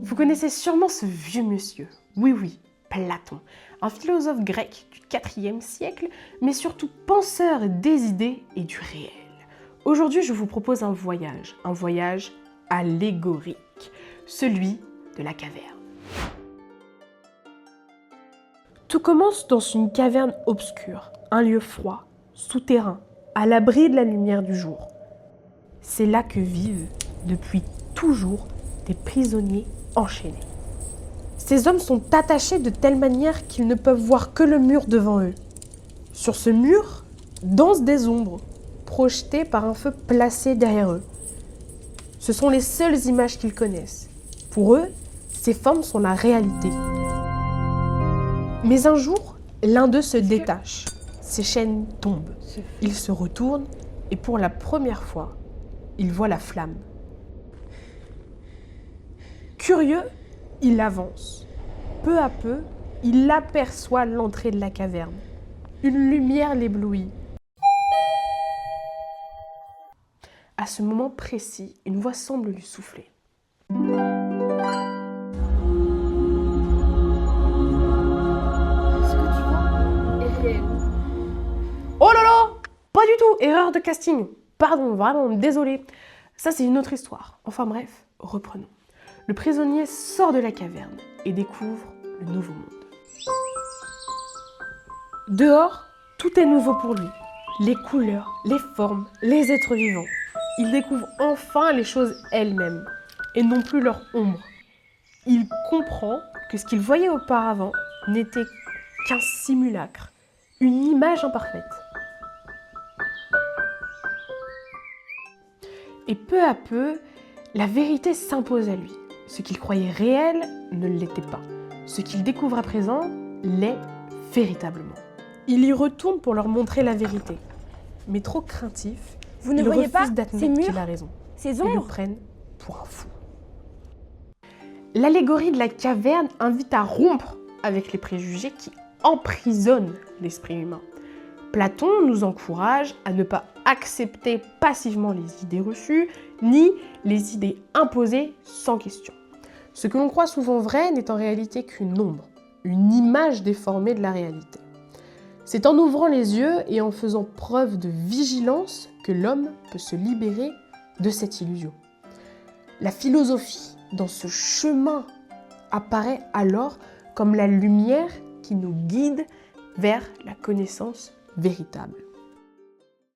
Vous connaissez sûrement ce vieux monsieur. Oui, Platon, un philosophe grec du IVe siècle, mais surtout penseur des idées et du réel. Aujourd'hui, je vous propose un voyage allégorique, celui de la caverne. Tout commence dans une caverne obscure, un lieu froid, souterrain, à l'abri de la lumière du jour. C'est là que vivent, depuis toujours, des prisonniers enchaînés. Ces hommes sont attachés de telle manière qu'ils ne peuvent voir que le mur devant eux. Sur ce mur, dansent des ombres, projetées par un feu placé derrière eux. Ce sont les seules images qu'ils connaissent. Pour eux, ces formes sont la réalité. Mais un jour, l'un d'eux se détache. Ses chaînes tombent. Il se retourne et pour la première fois, il voit la flamme. Curieux, il avance. Peu à peu, il aperçoit l'entrée de la caverne. Une lumière l'éblouit. À ce moment précis, une voix semble lui souffler. Oh là là! Pas du tout! Erreur de casting. Pardon, vraiment, désolé. Ça, c'est une autre histoire. Enfin bref, reprenons. Le prisonnier sort de la caverne et découvre le nouveau monde. Dehors, tout est nouveau pour lui. Les couleurs, les formes, les êtres vivants. Il découvre enfin les choses elles-mêmes et non plus leur ombre. Il comprend que ce qu'il voyait auparavant n'était qu'un simulacre, une image imparfaite. Et peu à peu, la vérité s'impose à lui. Ce qu'il croyait réel ne l'était pas. Ce qu'il découvre à présent l'est véritablement. Il y retourne pour leur montrer la vérité. Mais trop craintif, Vous ne voyez pas d'admettre ces murs, qu'il a raison. ces Ils le ombres? prennent pour un fou. L'allégorie de la caverne invite à rompre avec les préjugés qui emprisonnent l'esprit humain. Platon nous encourage à ne pas accepter passivement les idées reçues, ni les idées imposées sans question. Ce que l'on croit souvent vrai n'est en réalité qu'une ombre, une image déformée de la réalité. C'est en ouvrant les yeux et en faisant preuve de vigilance que l'homme peut se libérer de cette illusion. La philosophie, dans ce chemin, apparaît alors comme la lumière qui nous guide vers la connaissance véritable.